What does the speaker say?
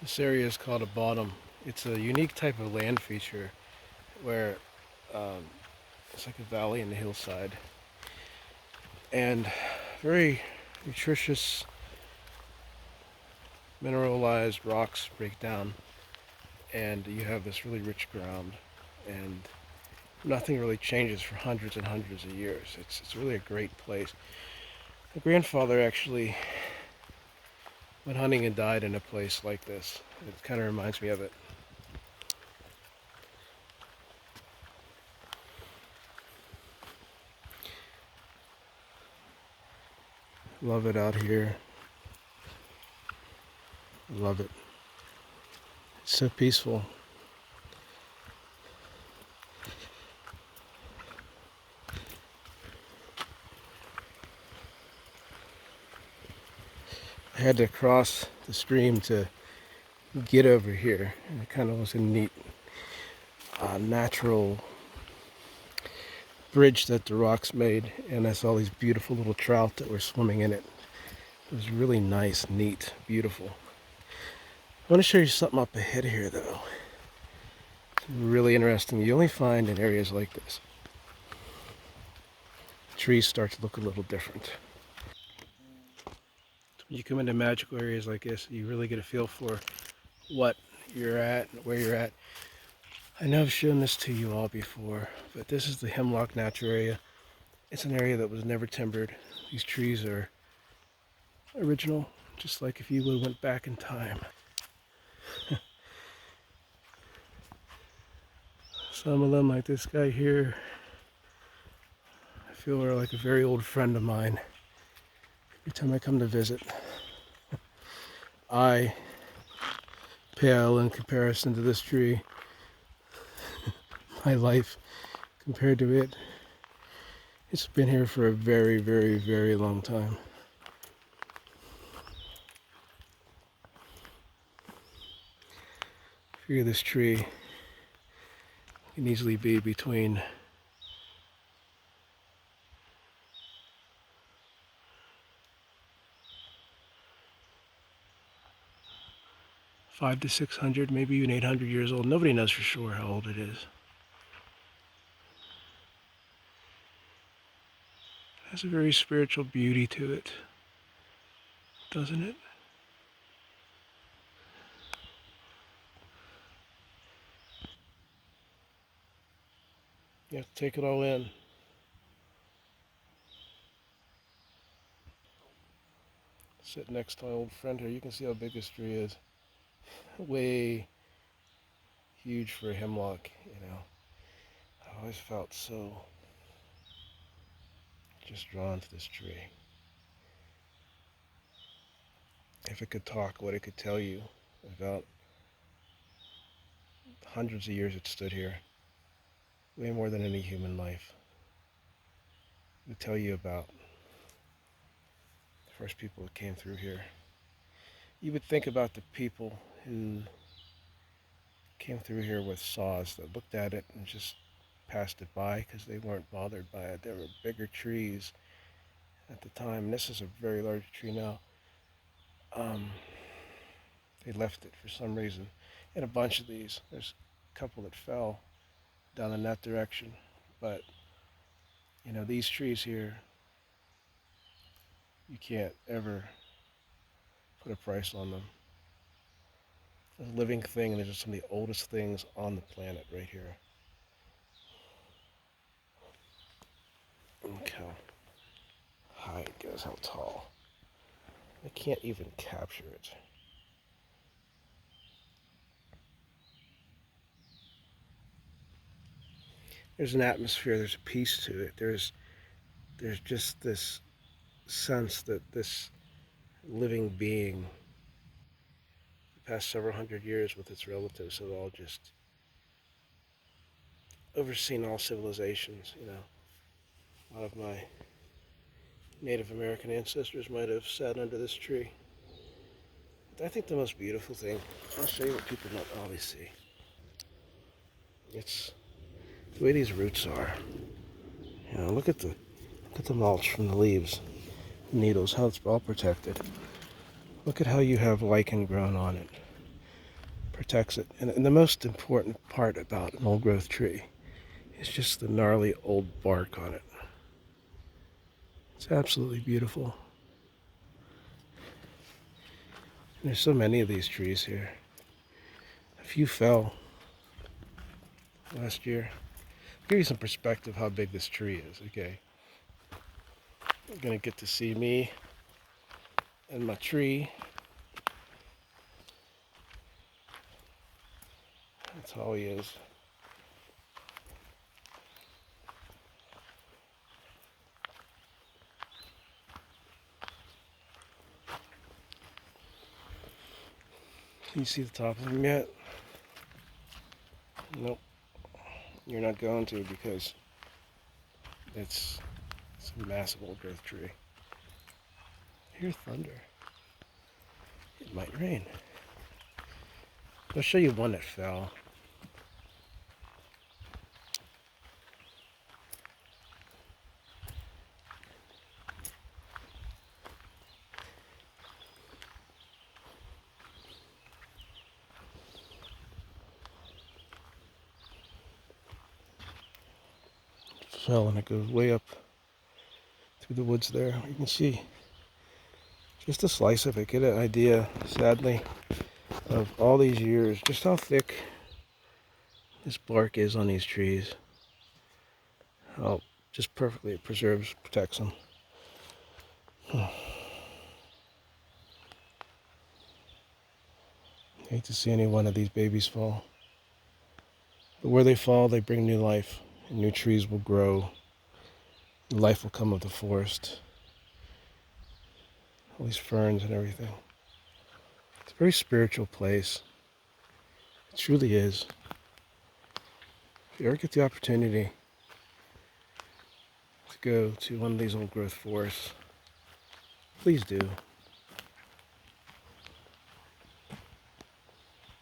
This area is called a bottom. It's a unique type of land feature where um, it's like a valley in the hillside, and very nutritious mineralized rocks break down, and you have this really rich ground, and nothing really changes for hundreds and hundreds of years. It's really a great place. My grandfather actually went hunting and died in a place like this. It kind of reminds me of it. Love it out here. Love it. It's so peaceful. I had to cross the stream to get over here, and it kind of was a neat, natural bridge that the rocks made, and I saw these beautiful little trout that were swimming in it. It was really nice, neat, beautiful. I want to show you something up ahead here, though. It's really interesting. You only find in areas like this. Trees start to look a little different. When you come into magical areas like this, you really get a feel for what you're at and where you're at. I know I've shown this to you all before, but this is the Hemlock Natural Area. It's an area that was never timbered. These trees are original, just like if you would have went back in time. Some of them, like this guy here, I feel are like a very old friend of mine. Every time I come to visit, I pale in comparison to this tree. My life compared to it, it's been here for a very, very, very long time. Figure this tree can easily be between 500 to 600, maybe even 800 years old. Nobody knows for sure how old it is. It has a very spiritual beauty to it, doesn't it? You have to take it all in. Sit next to my old friend here. You can see how big this tree is. Way huge for a hemlock, you know. I always felt so just drawn to this tree. If it could talk, what it could tell you about hundreds of years it stood here, way more than any human life. It would tell you about the first people that came through here. You would think about the people who came through here with saws that looked at it and just passed it by because they weren't bothered by it. There were bigger trees at the time, and this is a very large tree now. They left it for some reason. And a bunch of these. There's a couple that fell down in that direction. But, you know, these trees here, you can't ever put a price on them. It's a living thing, and they're just some of the oldest things on the planet right here. Look how high it goes, how tall. I can't even capture it. There's an atmosphere, there's a peace to it. There's just this sense that this living being, the past several hundred years with its relatives, have all just overseen all civilizations, you know. A lot of my Native American ancestors might have sat under this tree. But I think the most beautiful thing, I'll show you what people don't always see. It's the way these roots are. You know, look at the mulch from the leaves, the needles, how it's all protected. Look at how you have lichen grown on it. protects it. And the most important part about an old growth tree is just the gnarly old bark on it. It's absolutely beautiful. And there's so many of these trees here. A few fell last year. I'll give you some perspective how big this tree is, okay? You're gonna get to see me and my tree. That's how he is. Can you see the top of him yet? Nope. You're not going to, because it's a massive old growth tree. I hear thunder. It might rain. I'll show you one that fell. Fell, and it goes way up through the woods there. You can see just a slice of it. Get an idea, sadly, of all these years, just how thick this bark is on these trees. How just perfectly it preserves, protects them. Hate to see any one of these babies fall. But where they fall, they bring new life, and new trees will grow. Life will come of the forest. All these ferns and everything. It's a very spiritual place. It truly is. If you ever get the opportunity to go to one of these old growth forests, please do.